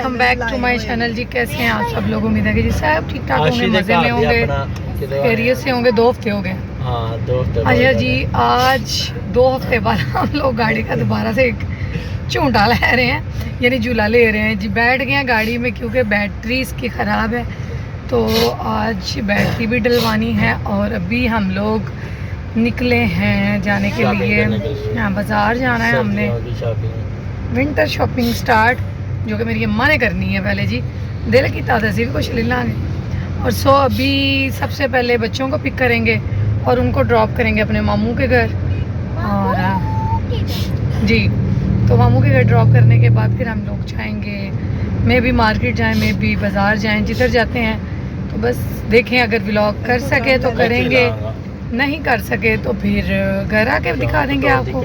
Welcome back to my channel जी। कैसे हैं आप सब लोग? उम्मीद है कि जी सब ठीक ठाक होंगे, मज़े में होंगे, खैरियत से होंगे। 2 हफ्ते हो गए। हाँ 2 हफ्ते। अच्छा जी, आज 2 हफ्ते बाद हम लोग गाड़ी का दोबारा से एक झूंटा ले रहे हैं, यानी झूला ले रहे हैं जी। बैठ गए हैं गाड़ी में क्योंकि बैटरी इसकी ख़राब है, तो आज बैटरी भी डलवानी है। और अभी हम लोग निकले हैं जाने के लिए। हाँ, बाज़ार जाना है हमने, विंटर शॉपिंग स्टार्ट, जो कि मेरी अम्मा ने करनी है पहले जी। दिल की ताज़ा से भी कुछ ले लाएंगे। और सो अभी सबसे पहले बच्चों को पिक करेंगे और उनको ड्रॉप करेंगे अपने मामू के घर। और जी, तो मामू के घर ड्रॉप करने के बाद फिर हम लोग जाएंगे, मैं भी मार्केट जाएं, मैं भी बाज़ार जाएं, जिधर जाते हैं। तो बस देखें, अगर व्लॉग कर सके तो करेंगे, नहीं कर सके तो फिर घर आके दिखा देंगे आपको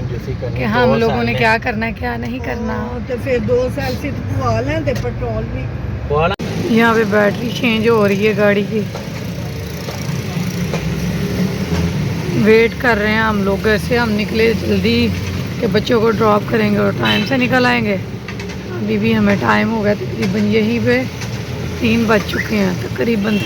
कि हम लोगों ने क्या करना है क्या नहीं करना। तो फिर 2 साल से पवा लें तो पेट्रोल भी। यहाँ पे बैटरी चेंज हो रही है गाड़ी की, वेट कर रहे हैं हम लोग। घर से हम निकले जल्दी कि बच्चों को ड्रॉप करेंगे और टाइम से निकल आएंगे। अभी भी हमें टाइम हो गया तकरीबन, यहीं पे 3 बज चुके हैं तकरीबन।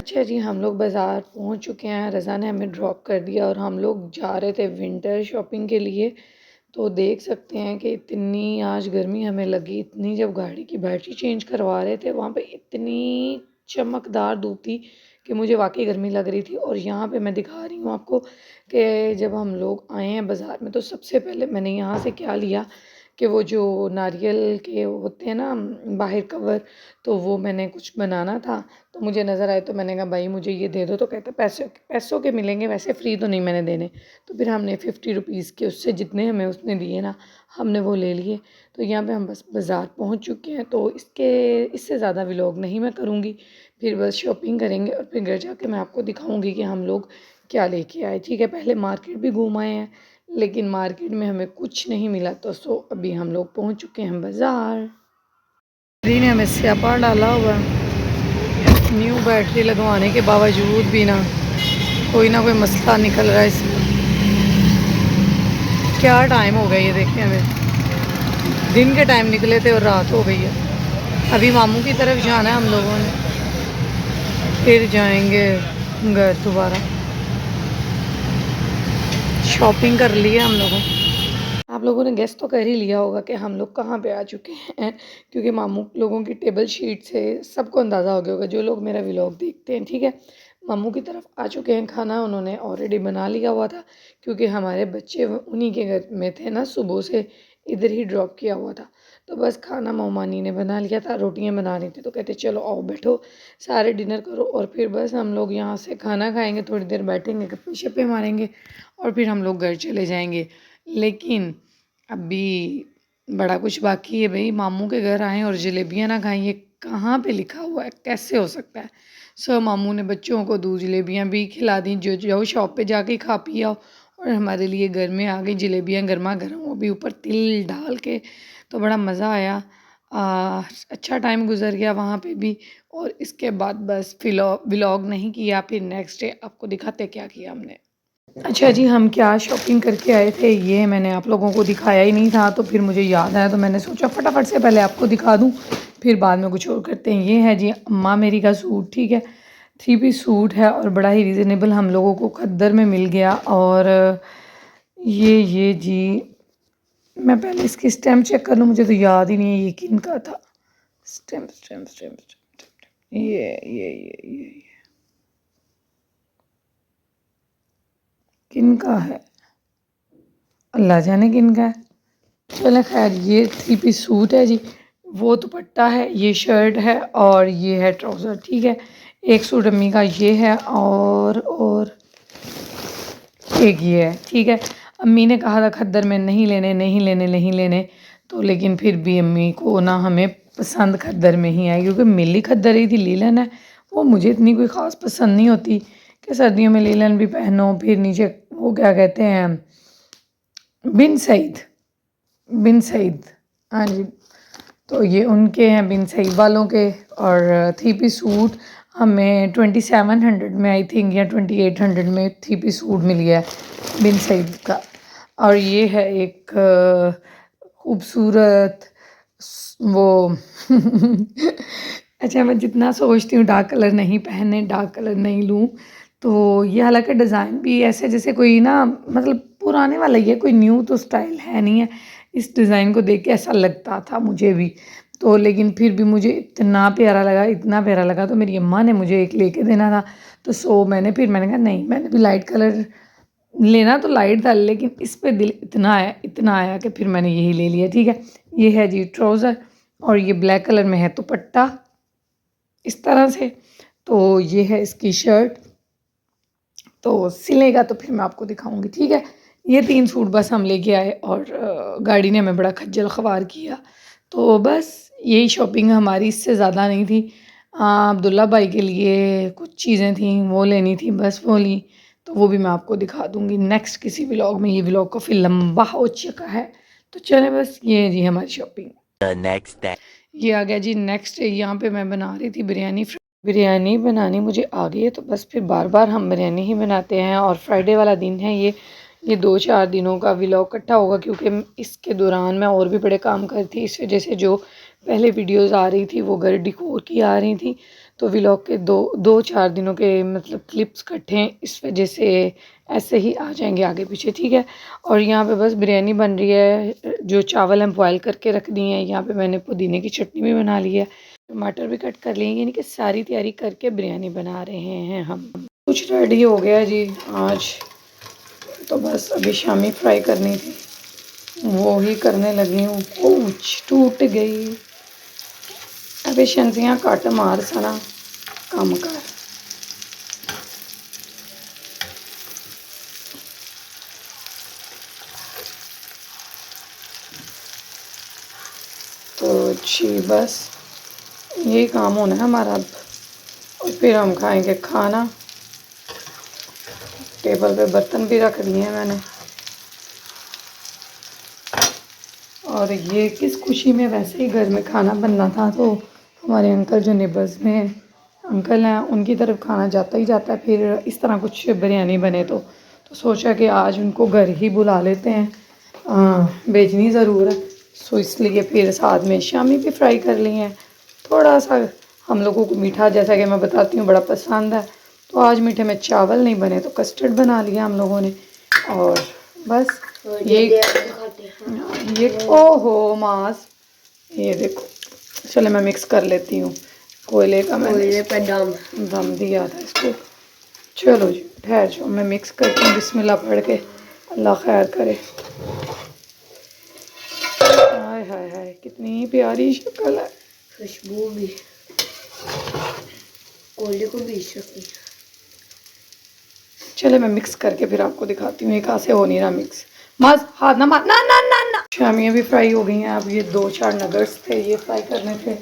अच्छा जी, हम लोग बाज़ार पहुंच चुके हैं। रज़ा ने हमें ड्रॉप कर दिया और हम लोग जा रहे थे विंटर शॉपिंग के लिए। तो देख सकते हैं कि इतनी आज गर्मी हमें लगी, इतनी, जब गाड़ी की बैटरी चेंज करवा रहे थे वहाँ पे इतनी चमकदार धूप थी कि मुझे वाकई गर्मी लग रही थी। और यहाँ पे मैं दिखा रही हूँ आपको कि जब हम लोग आए हैं बाज़ार में, तो सबसे पहले मैंने यहाँ से क्या लिया कि वो जो नारियल के होते हैं ना बाहर कवर, तो वो मैंने कुछ बनाना था, तो मुझे नज़र आए तो मैंने कहा भाई मुझे ये दे दो। तो कहते पैसों के मिलेंगे, वैसे फ़्री तो नहीं मैंने देने। तो फिर हमने 50 रुपीज़ के उससे जितने हमें उसने दिए ना, हमने वो ले लिए। तो यहाँ पे हम बस बाज़ार पहुँच चुके हैं, तो इससे ज़्यादा व्लॉग नहीं मैं करूँगी। फिर बस शॉपिंग करेंगे और फिर घर जाके मैं आपको दिखाऊँगी कि हम लोग क्या लेके आए। ठीक है, पहले मार्केट भी घूम आए हैं, लेकिन मार्केट में हमें कुछ नहीं मिला। तो अभी हम लोग पहुँच चुके हैं बाज़ार। ने हमें स्यापा डाला हुआ, न्यू बैटरी लगवाने के बावजूद भी ना कोई मसला निकल रहा है इसमें। क्या टाइम हो गया ये देखें, हमें दिन के टाइम निकले थे और रात हो गई है। अभी मामू की तरफ जाना है हम लोगों ने, फिर जाएंगे घर दोबारा। शॉपिंग कर ली है हम लोगों। आप लोगों ने गेस तो कर ही लिया होगा कि हम लोग कहाँ पे आ चुके हैं, क्योंकि मामू लोगों की टेबल शीट से सबको अंदाज़ा हो गया होगा जो लोग मेरा व्लॉग देखते हैं। ठीक है, मामू की तरफ आ चुके हैं। खाना उन्होंने ऑलरेडी बना लिया हुआ था, क्योंकि हमारे बच्चे उन्हीं के घर में थे ना, सुबह से इधर ही ड्रॉप किया हुआ था। तो बस खाना मोमानी ने बना लिया था, रोटियां बना रही थी। तो कहते चलो आओ बैठो, सारे डिनर करो और फिर बस हम लोग यहाँ से खाना खाएँगे, थोड़ी देर बैठेंगे, गप्पे शप्पे मारेंगे और फिर हम लोग घर चले जाएंगे। लेकिन अभी बड़ा कुछ बाकी है भाई। मामू के घर आएँ और जलेबियाँ ना खाएं, ये कहाँ पे लिखा हुआ है, कैसे हो सकता है? सो मामू ने बच्चों को 2 जलेबियाँ भी खिला दी, जो जाओ शॉप पे जाके खा पी आओ। और हमारे लिए घर में आ गई जलेबियाँ गर्मा गर्म, वो भी ऊपर तिल डाल के। तो बड़ा मज़ा आया, अच्छा टाइम गुजर गया वहाँ पे भी। और इसके बाद बस व्लॉग नहीं किया, फिर नेक्स्ट डे आपको दिखाते क्या किया हमने। अच्छा जी, हम क्या शॉपिंग करके आए थे ये मैंने आप लोगों को दिखाया ही नहीं था, तो फिर मुझे याद आया तो मैंने सोचा फटाफट से पहले आपको दिखा दूं, फिर बाद में कुछ और करते हैं। ये है जी अम्मा मेरी का सूट। ठीक है, 3 पीस सूट है और बड़ा ही रीज़नेबल हम लोगों को खद्दर में मिल गया। और ये जी, मैं पहले इसकी स्टैम्प चेक कर लूँ, मुझे तो याद ही नहीं है ये किन का था। स्टैम्प ये किन का है, अल्लाह जाने किन का है। चलो खैर, ये 3 पीस सूट है जी, वो दुपट्टा है, ये शर्ट है और ये है ट्राउज़र। ठीक है, एक सूट अम्मी का ये है और एक ये है। ठीक है, अम्मी ने कहा था खद्दर में नहीं लेने, तो लेकिन फिर भी अम्मी को ना हमें पसंद खद्दर में ही आई, क्योंकि मिली खद्दर ही थी। लीलन है वो मुझे इतनी कोई ख़ास पसंद नहीं होती कि सर्दियों में लीलन भी पहनो, फिर नीचे वो क्या कहते हैं, बिन सईद, बिन सईद, हाँ जी, तो ये उनके हैं बिन सईद वालों के। और 3 पीस सूट हमें 2700 में आई थिंक या 2800 में 3 पीस सूट मिल गया है बिन सईद का। और ये है एक खूबसूरत वो अच्छा, मैं जितना सोचती हूँ डार्क कलर नहीं पहने, डार्क कलर नहीं लूँ, तो ये हालांकि डिज़ाइन भी ऐसे जैसे कोई ना मतलब पुराने वाला ही है, कोई न्यू तो स्टाइल है नहीं है। इस डिज़ाइन को देख के ऐसा लगता था मुझे भी, तो लेकिन फिर भी मुझे इतना प्यारा लगा, इतना प्यारा लगा, तो मेरी अम्मा ने मुझे एक लेके देना था। तो मैंने कहा नहीं, मैंने भी लाइट कलर लेना तो लाइट था, लेकिन इस पे दिल इतना आया कि फिर मैंने यही ले लिया। ठीक है, ये है जी ट्राउज़र, और ये ब्लैक कलर में है दुपट्टा इस तरह से। तो ये है इसकी शर्ट, तो सिलेगा तो फिर मैं आपको दिखाऊंगी। ठीक है, ये 3 सूट बस हम लेके आए, और गाड़ी ने हमें बड़ा खज्जल ख्वार किया। तो बस यही शॉपिंग हमारी, इससे ज़्यादा नहीं थी। अब्दुल्ला भाई के लिए कुछ चीज़ें थी वो लेनी थी, बस वो ली, तो वो भी मैं आपको दिखा दूंगी नेक्स्ट किसी व्लॉग में। ये व्लॉग काफ़ी लंबा हो चुका है, तो चलें बस, ये है जी हमारी शॉपिंग। ये आ गया जी नेक्स्ट। यहाँ पे मैं बना रही थी बिरयानी। बिरयानी बनानी मुझे आ गई है, तो बस फिर बार बार हम बिरयानी ही बनाते हैं। और फ्राइडे वाला दिन है ये 2-4 दिनों का व्लॉग इकट्ठा होगा, क्योंकि इसके दौरान मैं और भी बड़े काम कर थी। इस वजह से जो पहले वीडियोस आ रही थी वो घर डिकोर की आ रही थी, तो व्लॉग के 2-4 दिनों के मतलब क्लिप्स इकट्ठे हैं, इस वजह से ऐसे ही आ जाएंगे आगे पीछे। ठीक है, और यहाँ पे बस बिरयानी बन रही है। जो चावल हम बॉयल करके रख दिए हैं, यहाँ पे मैंने पुदीने की चटनी भी बना ली है, टमाटर भी कट कर लेंगे, यानी कि सारी तैयारी करके बिरयानी बना रहे हैं हम। कुछ रेडी हो गया जी आज, तो बस अभी शामी फ्राई करनी थी, वो ही करने लगी हूँ। ओच टूट गई, अभी शंसियाँ कट मार सना काम कर। तो जी बस यही काम होना है हमारा अब, और फिर हम खाएंगे खाना। टेबल पे बर्तन भी रख दिए हैं मैंने। और ये किस खुशी में, वैसे ही घर में खाना बनना था, तो हमारे अंकल जो नेबर्स में अंकल हैं उनकी तरफ खाना जाता ही जाता है। फिर इस तरह कुछ बिरयानी बने तो सोचा कि आज उनको घर ही बुला लेते हैं, भेजनी ज़रूर है। सो इसलिए फिर साथ में शामी भी फ्राई कर लिए हैं। थोड़ा सा हम लोगों को मीठा, जैसा कि मैं बताती हूँ, बड़ा पसंद है, तो आज मीठे में चावल नहीं बने तो कस्टर्ड बना लिया हम लोगों ने। और बस ये ओहो मास, ये देखो, चलो मैं मिक्स कर लेती हूँ। कोयले का मैंने दम दिया था इसको। चलो जी ठहर जाओ, मैं मिक्स करती हूँ, बिस्मिल्लाह पढ़ के, अल्लाह खैर करे। हाय हाय हाय, कितनी प्यारी शक्ल है, खुशबू भी, कोयले को भी शक्ल। चले मैं मिक्स करके फिर आपको दिखाती हूँ। एक हाथ से हो नहीं रहा मिक्स, मस्त हाथ ना मार, ना ना ना ना। शामियाँ भी फ्राई हो गई हैं। अब ये 2-4 नगर्स थे, ये फ्राई करने थे,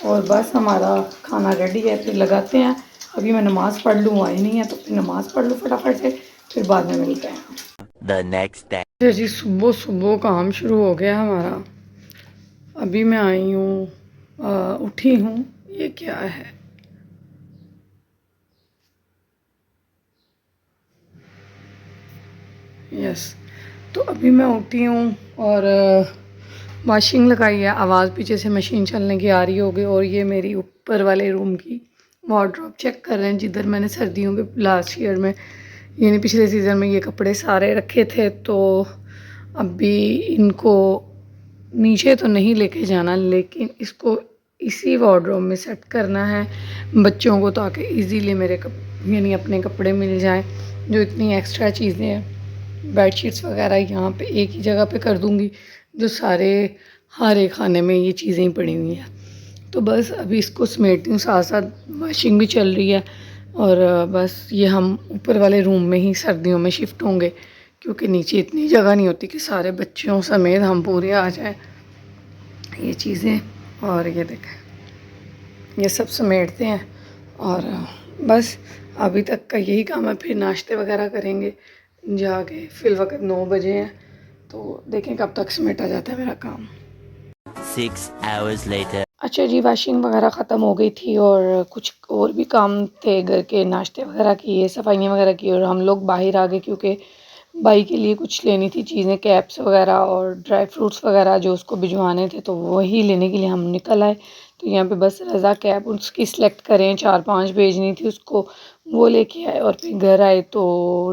और बस हमारा खाना रेडी है। फिर लगाते हैं, अभी मैं नमाज़ पढ़ लूँ, आए नहीं है तो फिर नमाज़ पढ़ लूँ फटाफट से, फिर बाद में मिलते हैं। The next day. जी सुबह सुबह काम शुरू हो गया हमारा। अभी मैं आई हूँ, उठी हूँ, ये क्या है, यस, तो अभी मैं उठी हूँ और वॉशिंग लगाई है। आवाज़ पीछे से मशीन चलने की आ रही होगी। और ये मेरी ऊपर वाले रूम की वार्डरोब चेक कर रहे हैं, जिधर मैंने सर्दियों के लास्ट ईयर में, यानी पिछले सीज़न में, ये कपड़े सारे रखे थे। तो अभी इनको नीचे तो नहीं लेके जाना, लेकिन इसको इसी वार्डरोब में सेट करना है बच्चों को, ताकि इजीली मेरे यानी अपने कपड़े मिल जाएं। जो इतनी एक्स्ट्रा चीज़ें हैं, बेडशीट्स वगैरह, यहाँ पे एक ही जगह पे कर दूँगी, जो सारे हर एक खाने में ये चीज़ें ही पड़ी हुई हैं। तो बस अभी इसको समेटती हूँ, साथ साथ वॉशिंग भी चल रही है। और बस ये हम ऊपर वाले रूम में ही सर्दियों में शिफ्ट होंगे, क्योंकि नीचे इतनी जगह नहीं होती कि सारे बच्चों समेत हम पूरे आ जाएं। ये चीज़ें, और ये देखें, ये सब समेटते हैं। और बस अभी तक का यही काम है, फिर नाश्ते वगैरह करेंगे जाके। फिल वक्त 9 बजे हैं, तो देखें कब तक समेटा जाता है मेरा काम। 6 hours later. अच्छा जी, वॉशिंग वगैरह ख़त्म हो गई थी और कुछ और भी काम थे घर के, नाश्ते वगैरह किए, सफाइयाँ वगैरह की, और हम लोग बाहर आ गए क्योंकि भाई के लिए कुछ लेनी थी चीज़ें, कैप्स वगैरह और ड्राई फ्रूट्स वगैरह जो उसको भिजवाने थे, तो वही लेने के लिए हम निकल आए। तो यहाँ पे बस रज़ा कैप उसकी सिलेक्ट करें, 4-5 भेजनी थी उसको, वो लेके आए और फिर घर आए तो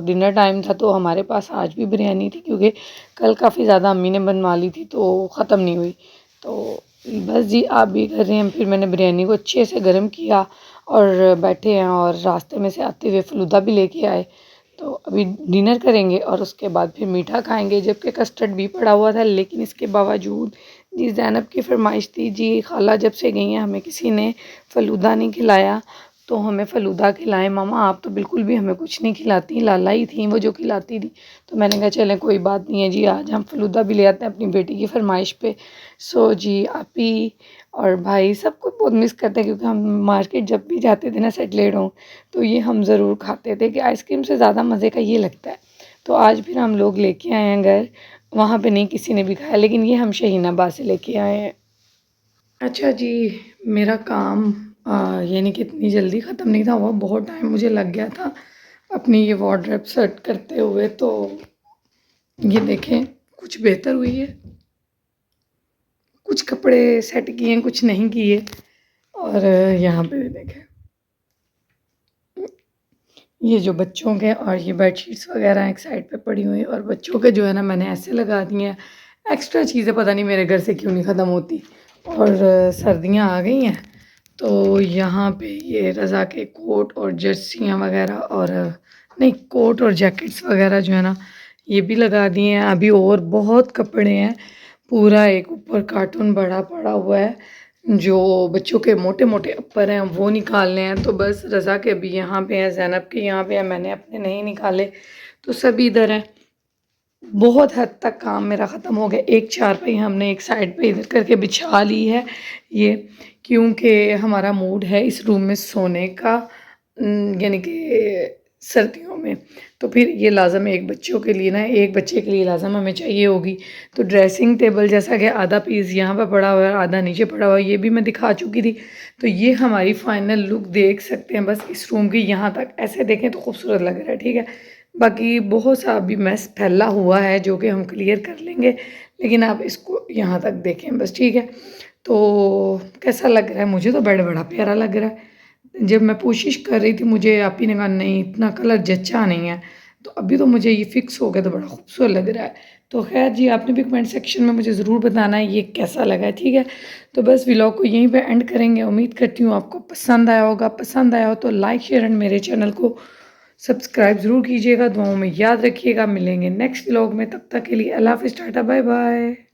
डिनर टाइम था। तो हमारे पास आज भी बिरयानी थी क्योंकि कल काफ़ी ज़्यादा अम्मी ने बनवा ली थी तो ख़त्म नहीं हुई। तो बस जी, आप भी कर रहे हैं। फिर मैंने बिरयानी को अच्छे से गर्म किया और बैठे हैं, और रास्ते में से आते हुए फ़लूदा भी लेके आए। तो अभी डिनर करेंगे और उसके बाद फिर मीठा खाएंगे, जबकि कस्टर्ड भी पड़ा हुआ था, लेकिन इसके बावजूद जी ज़ैनब की फरमाइश थी, जी खाला जब से गई हैं हमें किसी ने फ़लूदा नहीं खिलाया, तो हमें फ़लूदा खिलाएं। मामा आप तो बिल्कुल भी हमें कुछ नहीं खिलाती, लाला ही थी वो जो खिलाती थी। तो मैंने कहा चलें कोई बात नहीं है जी, आज हम फ़लूदा भी ले आते हैं अपनी बेटी की फरमाइश पे। सो जी, आपी और भाई सबको बहुत मिस करते हैं, क्योंकि हम मार्केट जब भी जाते थे ना सेटलेड हों, तो ये हम ज़रूर खाते थे कि आइसक्रीम से ज़्यादा मज़े का ये लगता है। तो आज फिर हम लोग लेके आए हैं घर, वहाँ पे नहीं किसी ने भी खाया, लेकिन ये हम शाहीनाबाद से लेके आए हैं। अच्छा जी, मेरा काम यानी कि इतनी जल्दी ख़त्म नहीं था हुआ, बहुत टाइम मुझे लग गया था अपनी ये वार्डरोब सेट करते हुए। तो ये देखें कुछ बेहतर हुई है, कुछ कपड़े सेट किए हैं, कुछ नहीं किए। और यहाँ पे भी देखें, ये जो बच्चों के और ये बेडशीट्स वगैरह एक साइड पे पड़ी हुई हैं, और बच्चों के जो है ना मैंने ऐसे लगा दिए हैं। एक्स्ट्रा चीज़ें पता नहीं मेरे घर से क्यों नहीं ख़त्म होती। और सर्दियाँ आ गई हैं, तो यहाँ पे ये रज़ा के कोट और जर्सियाँ वगैरह, और नहीं, कोट और जैकेट्स वगैरह जो है ना ये भी लगा दिए हैं। अभी और बहुत कपड़े हैं, पूरा एक ऊपर कार्टून बड़ा पड़ा हुआ है, जो बच्चों के मोटे मोटे अपर हैं वो निकालने हैं। तो बस रज़ा के अभी यहाँ पे हैं, ज़ैनब के यहाँ पे हैं, मैंने अपने नहीं निकाले, तो सब इधर हैं। बहुत हद तक काम मेरा ख़त्म हो गया। एक चारपाई हमने एक साइड पे इधर करके बिछा ली है ये, क्योंकि हमारा मूड है इस रूम में सोने का, यानी कि सर्दियों में। तो फिर ये लाज़म है, एक बच्चों के लिए ना, एक बच्चे के लिए लाज़म हमें चाहिए होगी। तो ड्रेसिंग टेबल जैसा कि आधा पीस यहाँ पर पड़ा हुआ है, आधा नीचे पड़ा हुआ है, ये भी मैं दिखा चुकी थी। तो ये हमारी फाइनल लुक देख सकते हैं बस इस रूम की, यहाँ तक ऐसे देखें तो खूबसूरत लग रहा है, ठीक है। बाकी बहुत सा अभी मैस फैला हुआ है जो कि हम क्लियर कर लेंगे, लेकिन आप इसको यहाँ तक देखें बस, ठीक है। तो कैसा लग रहा है? मुझे तो बेड बड़ा प्यारा लग रहा है। जब मैं कोशिश कर रही थी, मुझे आप ही ने कहा नहीं इतना कलर जच्चा नहीं है, तो अभी तो मुझे ये फ़िक्स हो गया, तो बड़ा खूबसूरत लग रहा है। तो खैर जी, आपने भी कमेंट सेक्शन में मुझे ज़रूर बताना है ये कैसा लगा है, ठीक है। तो बस व्लॉग को यहीं पे एंड करेंगे। उम्मीद करती हूँ आपको पसंद आया होगा। पसंद आया हो तो लाइक शेयर एंड मेरे चैनल को सब्सक्राइब ज़रूर कीजिएगा। दुआओं में याद रखिएगा। मिलेंगे नेक्स्ट व्लॉग में, तब तक के लिए अल्लाह हाफ़िज़, टाटा बाय बाय।